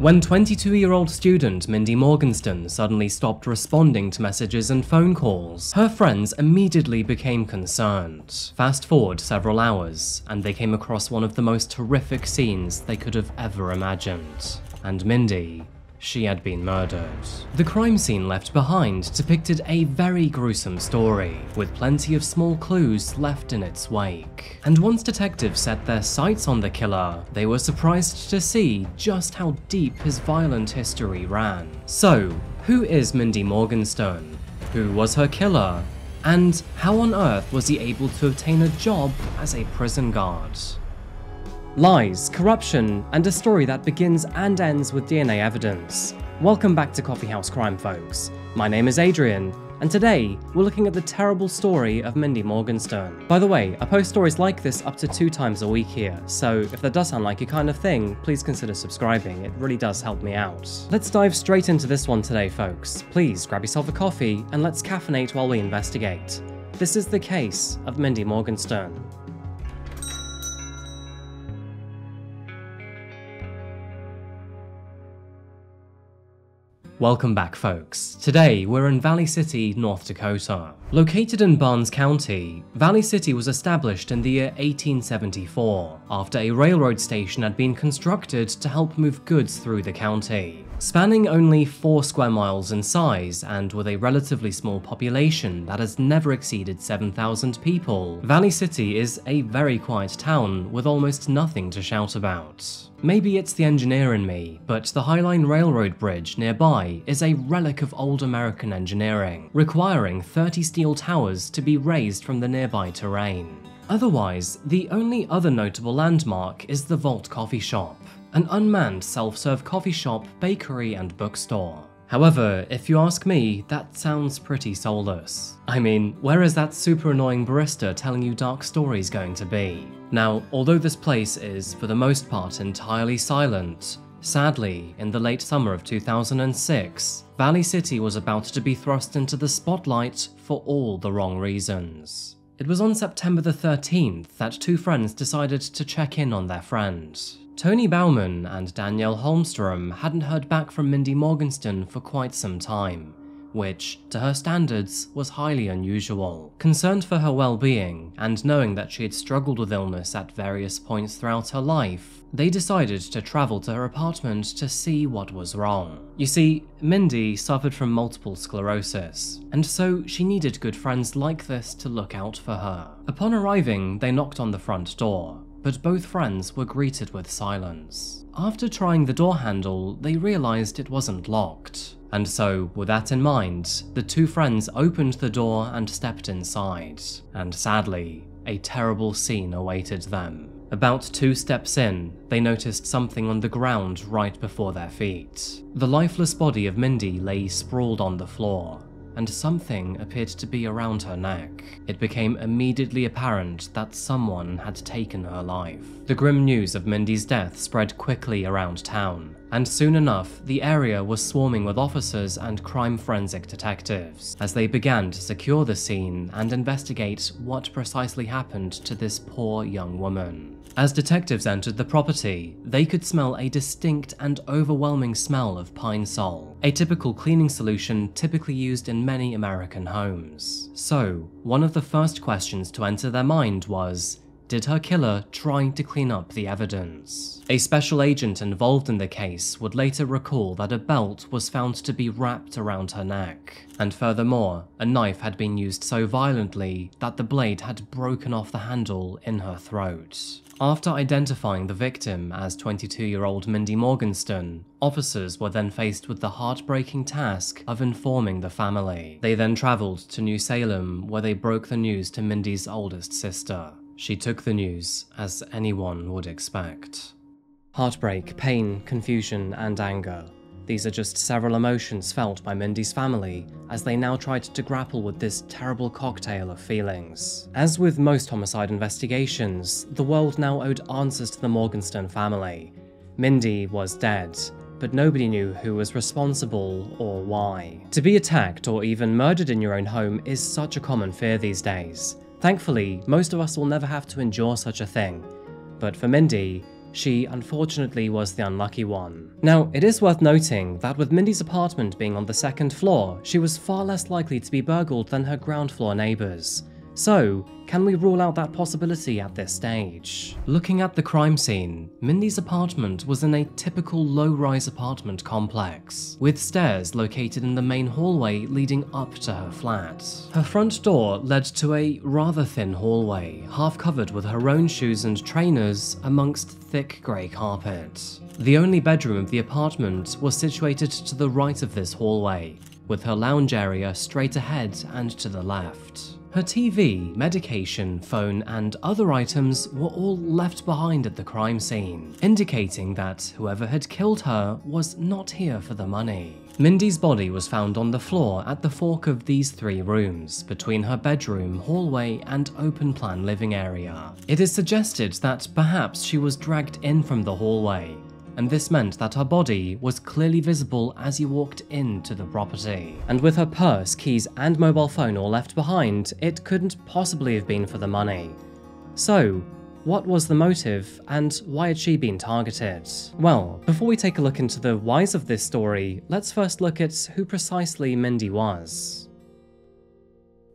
When 22-year-old student Mindy Morgenstern suddenly stopped responding to messages and phone calls, her friends immediately became concerned. Fast forward several hours, and they came across one of the most horrific scenes they could have ever imagined. And Mindy, she had been murdered. The crime scene left behind depicted a very gruesome story, with plenty of small clues left in its wake. And once detectives set their sights on the killer, they were surprised to see just how deep his violent history ran. So, who is Mindy Morgenstern? Who was her killer? And how on earth was he able to obtain a job as a prison guard? Lies, corruption, and a story that begins and ends with DNA evidence. Welcome back to Coffeehouse Crime, folks. My name is Adrian, and today we're looking at the terrible story of Mindy Morgenstern. By the way, I post stories like this up to 2 times a week here, so if that does sound like your kind of thing, please consider subscribing. It really does help me out. Let's dive straight into this one today, folks. Please grab yourself a coffee and let's caffeinate while we investigate. This is the case of Mindy Morgenstern. Welcome back, folks. Today, we're in Valley City, North Dakota. Located in Barnes County, Valley City was established in the year 1874, after a railroad station had been constructed to help move goods through the county. Spanning only 4 square miles in size, and with a relatively small population that has never exceeded 7,000 people, Valley City is a very quiet town with almost nothing to shout about. Maybe it's the engineer in me, but the Highline Railroad Bridge nearby is a relic of old American engineering, requiring 30 steel towers to be raised from the nearby terrain. Otherwise, the only other notable landmark is the Vault Coffee Shop, an unmanned self-serve coffee shop, bakery, and bookstore. However, if you ask me, that sounds pretty soulless. I mean, where is that super annoying barista telling you dark stories going to be? Now, although this place is, for the most part, entirely silent, sadly, in the late summer of 2006, Valley City was about to be thrust into the spotlight for all the wrong reasons. It was on September the 13th that 2 friends decided to check in on their friend. Tony Bauman and Danielle Holmstrom hadn't heard back from Mindy Morgenstern for quite some time, which, to her standards, was highly unusual. Concerned for her well-being, and knowing that she had struggled with illness at various points throughout her life, they decided to travel to her apartment to see what was wrong. You see, Mindy suffered from multiple sclerosis, and so she needed good friends like this to look out for her. Upon arriving, they knocked on the front door, but both friends were greeted with silence. After trying the door handle, they realized it wasn't locked. And so, with that in mind, the 2 friends opened the door and stepped inside. And sadly, a terrible scene awaited them. About 2 steps in, they noticed something on the ground right before their feet. The lifeless body of Mindy lay sprawled on the floor, and something appeared to be around her neck. It became immediately apparent that someone had taken her life. The grim news of Mindy's death spread quickly around town, and soon enough, the area was swarming with officers and crime forensic detectives, as they began to secure the scene and investigate what precisely happened to this poor young woman. As detectives entered the property, they could smell a distinct and overwhelming smell of pine sol, a typical cleaning solution typically used in many American homes. So, one of the first questions to enter their mind was, did her killer try to clean up the evidence? A special agent involved in the case would later recall that a belt was found to be wrapped around her neck, and furthermore, a knife had been used so violently that the blade had broken off the handle in her throat. After identifying the victim as 22-year-old Mindy Morgenstern, officers were then faced with the heartbreaking task of informing the family. They then traveled to New Salem, where they broke the news to Mindy's oldest sister. She took the news as anyone would expect. Heartbreak, pain, confusion, and anger. These are just several emotions felt by Mindy's family as they now tried to grapple with this terrible cocktail of feelings. As with most homicide investigations, the world now owed answers to the Morgenstern family. Mindy was dead, but nobody knew who was responsible or why. To be attacked or even murdered in your own home is such a common fear these days. Thankfully, most of us will never have to endure such a thing. But for Mindy, She unfortunately was the unlucky one. Now, it is worth noting that with Mindy's apartment being on the second floor, she was far less likely to be burgled than her ground floor neighbors. So, can we rule out that possibility at this stage? Looking at the crime scene, Mindy's apartment was in a typical low-rise apartment complex, with stairs located in the main hallway leading up to her flat. Her front door led to a rather thin hallway, half covered with her own shoes and trainers amongst thick grey carpet. The only bedroom of the apartment was situated to the right of this hallway, with her lounge area straight ahead and to the left. Her TV, medication, phone, and other items were all left behind at the crime scene, indicating that whoever had killed her was not here for the money. Mindy's body was found on the floor at the fork of these three rooms, between her bedroom, hallway, and open-plan living area. It is suggested that perhaps she was dragged in from the hallway, and this meant that her body was clearly visible as you walked into the property. And with her purse, keys, and mobile phone all left behind, it couldn't possibly have been for the money. So, what was the motive, and why had she been targeted? Well, before we take a look into the whys of this story, let's first look at who precisely Mindy was.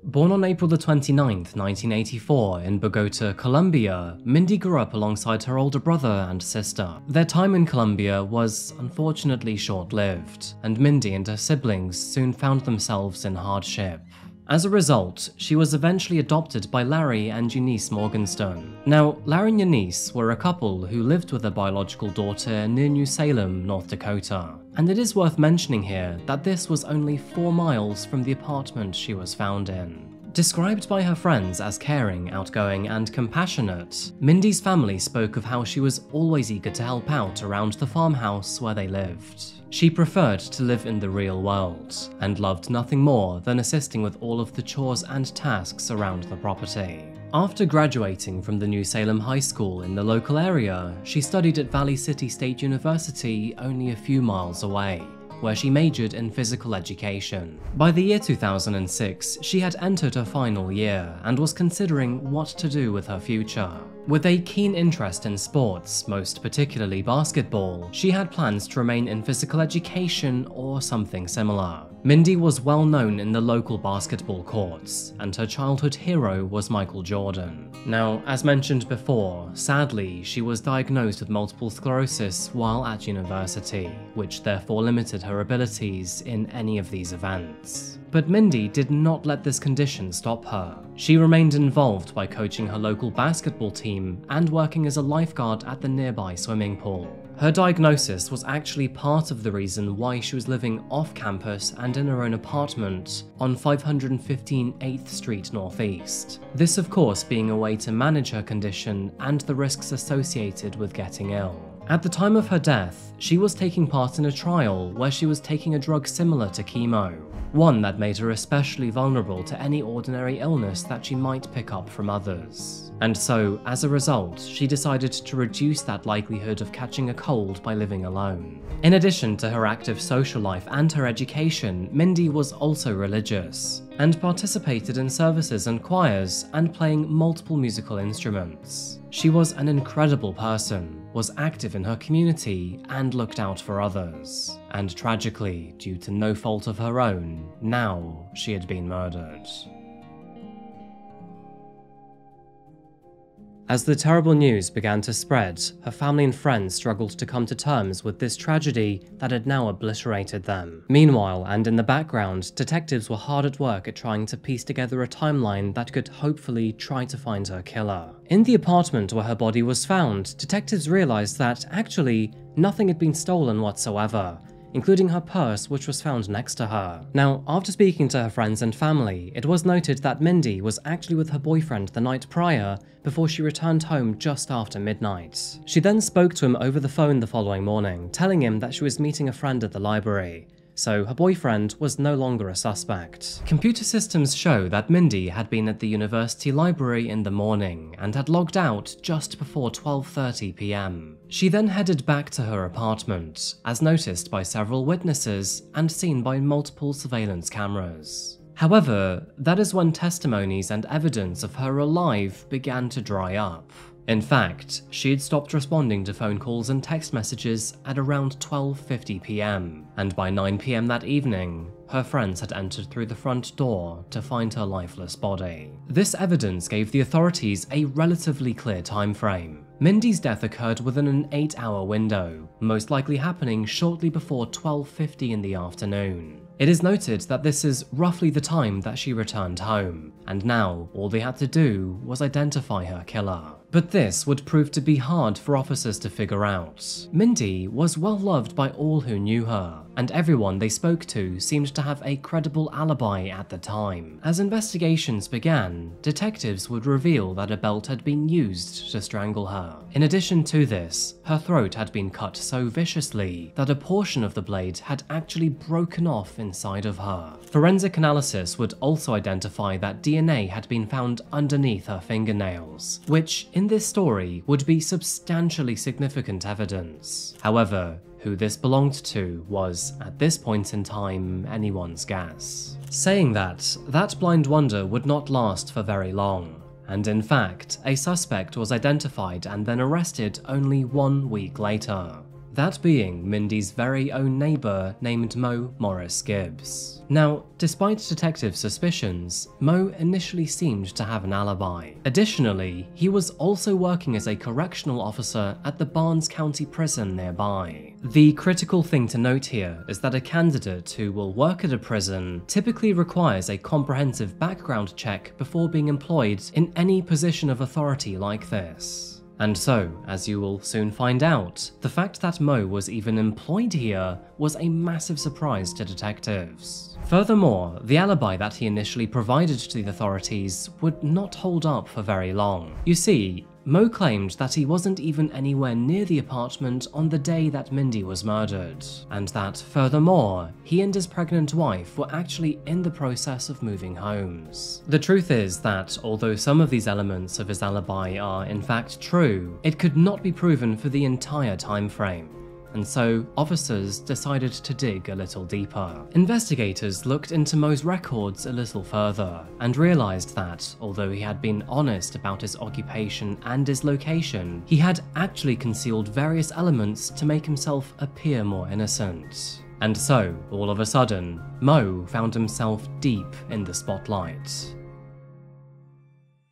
Born on April 29th, 1984 in Bogota, Colombia, Mindy grew up alongside her older brother and sister. Their time in Colombia was unfortunately short-lived, and Mindy and her siblings soon found themselves in hardship. As a result, she was eventually adopted by Larry and Eunice Morgenstern. Now, Larry and Eunice were a couple who lived with their biological daughter near New Salem, North Dakota. And it is worth mentioning here that this was only 4 miles from the apartment she was found in. Described by her friends as caring, outgoing, and compassionate, Mindy's family spoke of how she was always eager to help out around the farmhouse where they lived. She preferred to live in the real world, and loved nothing more than assisting with all of the chores and tasks around the property. After graduating from the New Salem High School in the local area, she studied at Valley City State University only a few miles away, where she majored in physical education. By the year 2006, she had entered her final year and was considering what to do with her future. With a keen interest in sports, most particularly basketball, she had plans to remain in physical education or something similar. Mindy was well known in the local basketball courts, and her childhood hero was Michael Jordan. Now, as mentioned before, sadly, she was diagnosed with multiple sclerosis while at university, which therefore limited her abilities in any of these events. But Mindy did not let this condition stop her. She remained involved by coaching her local basketball team and working as a lifeguard at the nearby swimming pool. Her diagnosis was actually part of the reason why she was living off campus and in her own apartment on 515 8th Street Northeast. This, of course, being a way to manage her condition and the risks associated with getting ill. At the time of her death, she was taking part in a trial where she was taking a drug similar to chemo, one that made her especially vulnerable to any ordinary illness that she might pick up from others. And so, as a result, she decided to reduce that likelihood of catching a cold by living alone. In addition to her active social life and her education, Mindy was also religious, and participated in services and choirs and playing multiple musical instruments. She was an incredible person, was active in her community, and looked out for others. And tragically, due to no fault of her own, now she had been murdered. As the terrible news began to spread, her family and friends struggled to come to terms with this tragedy that had now obliterated them. Meanwhile, and in the background, detectives were hard at work at trying to piece together a timeline that could hopefully try to find her killer. In the apartment where her body was found, detectives realized that, actually, nothing had been stolen whatsoever, including her purse, which was found next to her. Now, after speaking to her friends and family, it was noted that Mindy was actually with her boyfriend the night prior before she returned home just after midnight. She then spoke to him over the phone the following morning, telling him that she was meeting a friend at the library. So her boyfriend was no longer a suspect. Computer systems show that Mindy had been at the university library in the morning and had logged out just before 12:30 p.m. She then headed back to her apartment, as noticed by several witnesses and seen by multiple surveillance cameras. However, that is when testimonies and evidence of her alive began to dry up. In fact, she had stopped responding to phone calls and text messages at around 12:50 p.m, and by 9 p.m. that evening, her friends had entered through the front door to find her lifeless body. This evidence gave the authorities a relatively clear time frame. Mindy's death occurred within an 8-hour window, most likely happening shortly before 12:50 in the afternoon. It is noted that this is roughly the time that she returned home, and now all they had to do was identify her killer. But this would prove to be hard for officers to figure out. Mindy was well loved by all who knew her, and everyone they spoke to seemed to have a credible alibi at the time. As investigations began, detectives would reveal that a belt had been used to strangle her. In addition to this, her throat had been cut so viciously that a portion of the blade had actually broken off inside of her. Forensic analysis would also identify that DNA had been found underneath her fingernails, which in this story would be substantially significant evidence. However, who this belonged to was, at this point in time, anyone's guess. Saying that blind wonder would not last for very long, and in fact, a suspect was identified and then arrested only 1 week later. That being Mindy's very own neighbor named Moe Gibbs. Now, despite detective suspicions, Moe initially seemed to have an alibi. Additionally, he was also working as a correctional officer at the Barnes County Prison nearby. The critical thing to note here is that a candidate who will work at a prison typically requires a comprehensive background check before being employed in any position of authority like this. And so, as you will soon find out, the fact that Moe was even employed here was a massive surprise to detectives. Furthermore, the alibi that he initially provided to the authorities would not hold up for very long. You see, Moe claimed that he wasn't even anywhere near the apartment on the day that Mindy was murdered, and that, furthermore, he and his pregnant wife were actually in the process of moving homes. The truth is that, although some of these elements of his alibi are in fact true, it could not be proven for the entire time frame. And so, officers decided to dig a little deeper. Investigators looked into Moe's records a little further, and realized that, although he had been honest about his occupation and his location, he had actually concealed various elements to make himself appear more innocent. And so, all of a sudden, Moe found himself deep in the spotlight.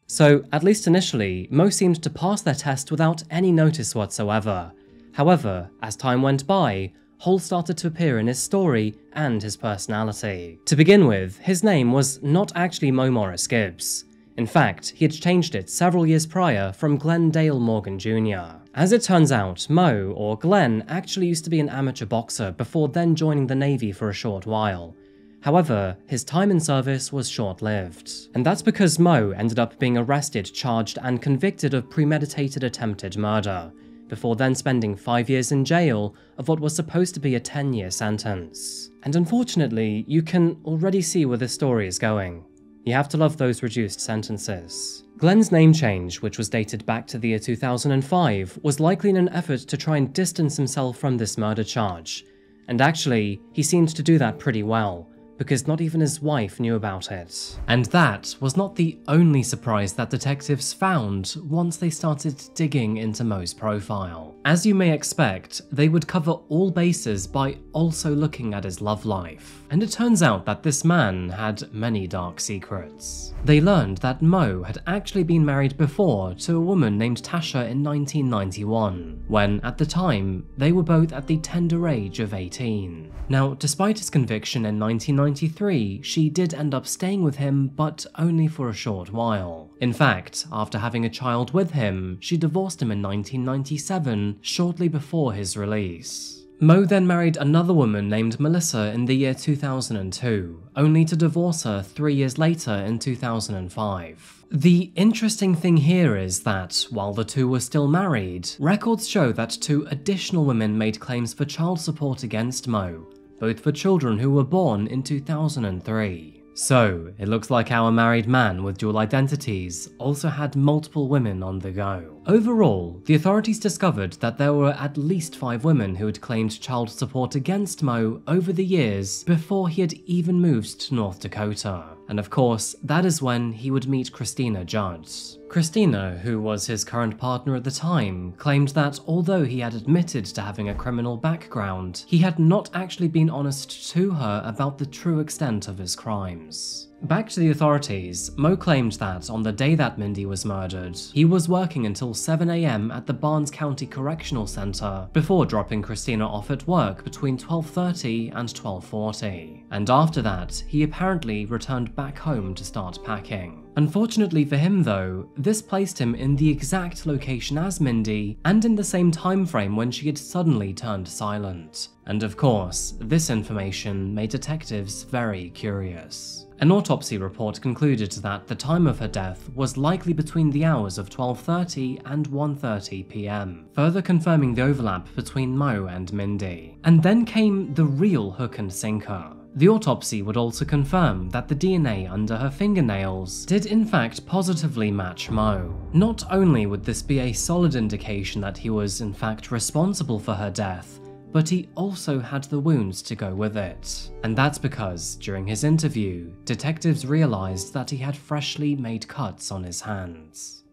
So, at least initially, Moe seemed to pass their test without any notice whatsoever. However, as time went by, holes started to appear in his story and his personality. To begin with, his name was not actually Moe Gibbs. In fact, he had changed it several years prior from Glenn Dale Morgan Jr. As it turns out, Moe, or Glenn, actually used to be an amateur boxer before then joining the Navy for a short while. However, his time in service was short-lived. And that's because Moe ended up being arrested, charged, and convicted of premeditated attempted murder, before then spending 5 years in jail of what was supposed to be a 10-year sentence. And unfortunately, you can already see where this story is going. You have to love those reduced sentences. Glenn's name change, which was dated back to the year 2005, was likely in an effort to try and distance himself from this murder charge. And actually, he seemed to do that pretty well, because not even his wife knew about it. And that was not the only surprise that detectives found once they started digging into Moe's profile. As you may expect, they would cover all bases by also looking at his love life. And it turns out that this man had many dark secrets. They learned that Moe had actually been married before to a woman named Tasha in 1991, when, at the time, they were both at the tender age of 18. Now, despite his conviction in 1993, she did end up staying with him, but only for a short while. In fact, after having a child with him, she divorced him in 1997, shortly before his release. Moe then married another woman named Melissa in the year 2002, only to divorce her 3 years later in 2005. The interesting thing here is that, while the two were still married, records show that 2 additional women made claims for child support against Moe, both for children who were born in 2003. So, it looks like our married man with dual identities also had multiple women on the go. Overall, the authorities discovered that there were at least 5 women who had claimed child support against Moe over the years before he had even moved to North Dakota. And of course, that is when he would meet Christina Judd. Christina, who was his current partner at the time, claimed that although he had admitted to having a criminal background, he had not actually been honest to her about the true extent of his crimes. Back to the authorities, Moe claimed that on the day that Mindy was murdered, he was working until 7 AM at the Barnes County Correctional Center before dropping Christina off at work between 12:30 and 12:40. And after that, he apparently returned back home to start packing. Unfortunately for him though, this placed him in the exact location as Mindy and in the same time frame when she had suddenly turned silent. And of course, this information made detectives very curious. An autopsy report concluded that the time of her death was likely between the hours of 12:30 and 1:30 PM, further confirming the overlap between Moe and Mindy. And then came the real hook and sinker. The autopsy would also confirm that the DNA under her fingernails did in fact positively match Moe. Not only would this be a solid indication that he was in fact responsible for her death, but he also had the wounds to go with it. And that's because, during his interview, detectives realized that he had freshly made cuts on his hands.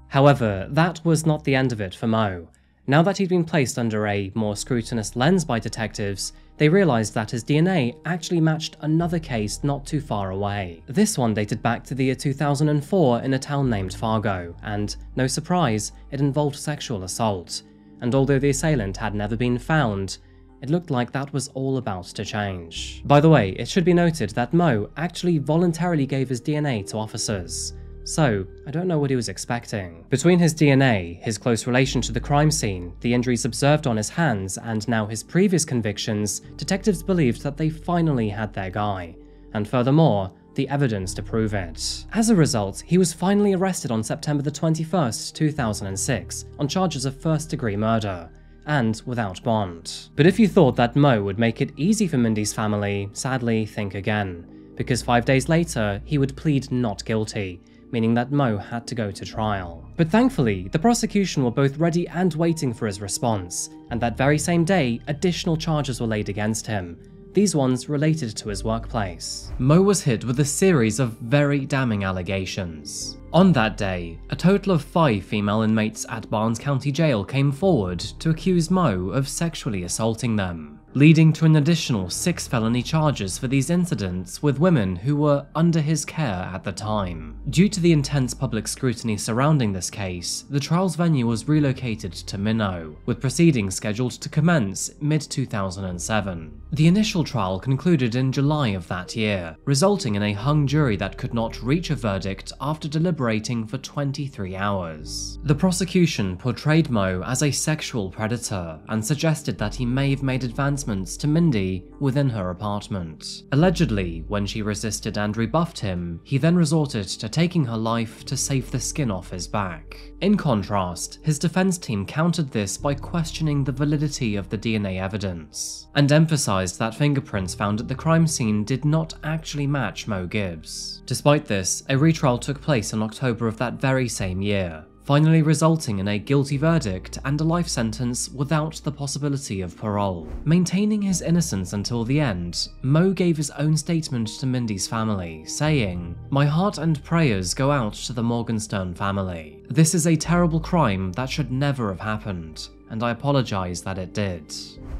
However, that was not the end of it for Moe. Now that he'd been placed under a more scrutinous lens by detectives, they realized that his DNA actually matched another case not too far away. This one dated back to the year 2004 in a town named Fargo, and, no surprise, it involved sexual assault. And although the assailant had never been found, it looked like that was all about to change. By the way, it should be noted that Moe actually voluntarily gave his DNA to officers. So, I don't know what he was expecting. Between his DNA, his close relation to the crime scene, the injuries observed on his hands, and now his previous convictions, detectives believed that they finally had their guy. And furthermore, the evidence to prove it. As a result, he was finally arrested on September the 21st, 2006, on charges of first-degree murder, and without bond. But if you thought that Moe would make it easy for Mindy's family, sadly, think again. Because 5 days later, he would plead not guilty, meaning that Moe had to go to trial. But thankfully, the prosecution were both ready and waiting for his response, and that very same day, additional charges were laid against him. These ones related to his workplace. Moe was hit with a series of very damning allegations. On that day, a total of 5 female inmates at Barnes County Jail came forward to accuse Moe of sexually assaulting them, leading to an additional 6 felony charges for these incidents with women who were under his care at the time. Due to the intense public scrutiny surrounding this case, the trial's venue was relocated to Minnow, with proceedings scheduled to commence mid-2007. The initial trial concluded in July of that year, resulting in a hung jury that could not reach a verdict after deliberating for 23 hours. The prosecution portrayed Moe as a sexual predator and suggested that he may have made advances to Mindy within her apartment. Allegedly, when she resisted and rebuffed him, he then resorted to taking her life to save the skin off his back. In contrast, his defense team countered this by questioning the validity of the DNA evidence, and emphasized that fingerprints found at the crime scene did not actually match Moe Gibbs. Despite this, a retrial took place in October of that very same year, finally resulting in a guilty verdict and a life sentence without the possibility of parole. Maintaining his innocence until the end, Moe gave his own statement to Mindy's family, saying, "My heart and prayers go out to the Morgenstern family. This is a terrible crime that should never have happened, and I apologize that it did."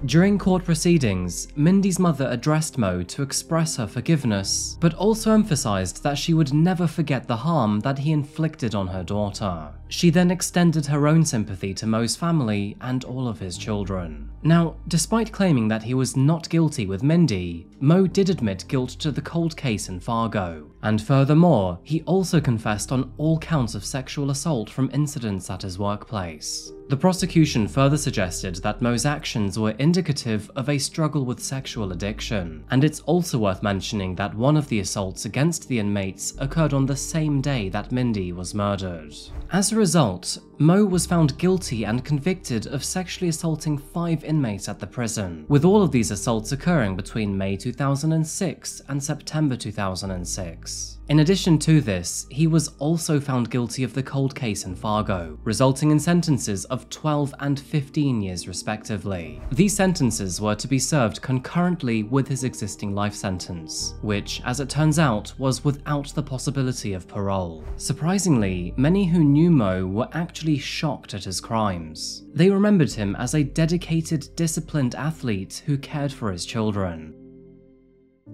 During court proceedings, Mindy's mother addressed Moe to express her forgiveness, but also emphasized that she would never forget the harm that he inflicted on her daughter. She then extended her own sympathy to Moe's family and all of his children. Now, despite claiming that he was not guilty with Mindy, Moe did admit guilt to the cold case in Fargo, and furthermore, he also confessed on all counts of sexual assault from incidents at his workplace. The prosecution further suggested that Moe's actions were indicative of a struggle with sexual addiction, and it's also worth mentioning that one of the assaults against the inmates occurred on the same day that Mindy was murdered. As a result, Moe was found guilty and convicted of sexually assaulting 5 inmates at the prison, with all of these assaults occurring between May 2006 and September 2006. In addition to this, he was also found guilty of the cold case in Fargo, resulting in sentences of 12 and 15 years respectively. These sentences were to be served concurrently with his existing life sentence, which, as it turns out, was without the possibility of parole. Surprisingly, many who knew Moe were actually shocked at his crimes. They remembered him as a dedicated, disciplined athlete who cared for his children.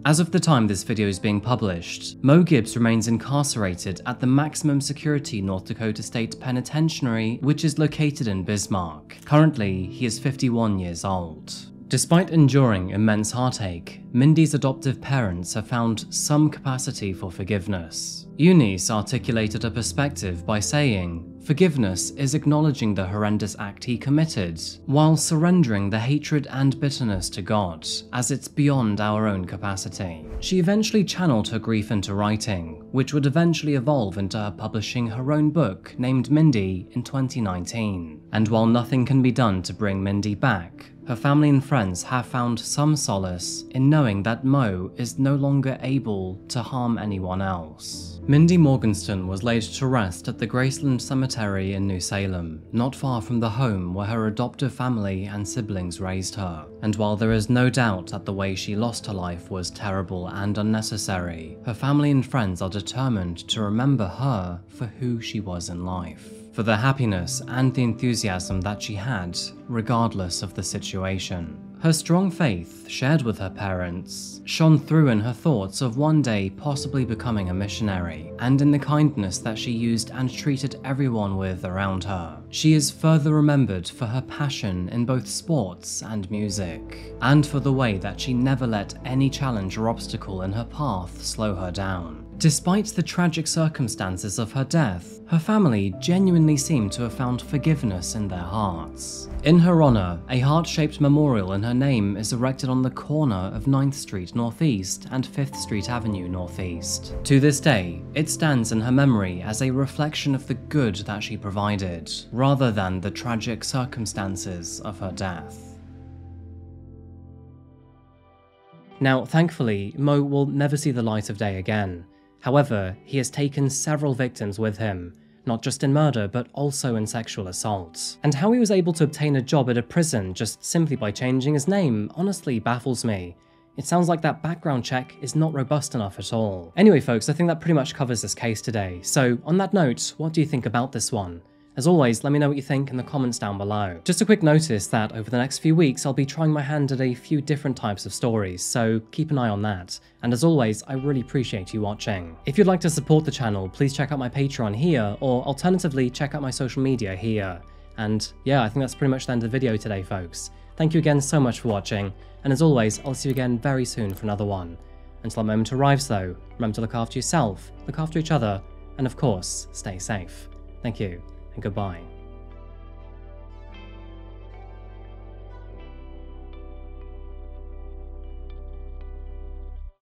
As of the time this video is being published, Moe Gibbs remains incarcerated at the maximum security North Dakota State Penitentiary, which is located in Bismarck. Currently, he is 51 years old. Despite enduring immense heartache, Mindy's adoptive parents have found some capacity for forgiveness. Eunice articulated a perspective by saying, "Forgiveness is acknowledging the horrendous act he committed, while surrendering the hatred and bitterness to God, as it's beyond our own capacity." She eventually channeled her grief into writing, which would eventually evolve into her publishing her own book named Mindy in 2019. And while nothing can be done to bring Mindy back, her family and friends have found some solace in knowing that Moe is no longer able to harm anyone else. Mindy Morgenstern was laid to rest at the Graceland Cemetery in New Salem, not far from the home where her adoptive family and siblings raised her. And while there is no doubt that the way she lost her life was terrible and unnecessary, her family and friends are determined to remember her for who she was in life, for the happiness and the enthusiasm that she had, regardless of the situation. Her strong faith, shared with her parents, shone through in her thoughts of one day possibly becoming a missionary, and in the kindness that she used and treated everyone with around her. She is further remembered for her passion in both sports and music, and for the way that she never let any challenge or obstacle in her path slow her down. Despite the tragic circumstances of her death, her family genuinely seem to have found forgiveness in their hearts. In her honor, a heart-shaped memorial in her name is erected on the corner of 9th Street Northeast and 5th Street Avenue Northeast. To this day, it stands in her memory as a reflection of the good that she provided, rather than the tragic circumstances of her death. Now, thankfully, Moe will never see the light of day again. However, he has taken several victims with him, not just in murder, but also in sexual assault. And how he was able to obtain a job at a prison just simply by changing his name honestly baffles me. It sounds like that background check is not robust enough at all. Anyway folks, I think that pretty much covers this case today. So on that note, what do you think about this one? As always, let me know what you think in the comments down below. Just a quick notice that over the next few weeks, I'll be trying my hand at a few different types of stories, so keep an eye on that. And as always, I really appreciate you watching. If you'd like to support the channel, please check out my Patreon here, or alternatively, check out my social media here. And yeah, I think that's pretty much the end of the video today, folks. Thank you again so much for watching, and as always, I'll see you again very soon for another one. Until that moment arrives though, remember to look after yourself, look after each other, and of course, stay safe. Thank you. And goodbye.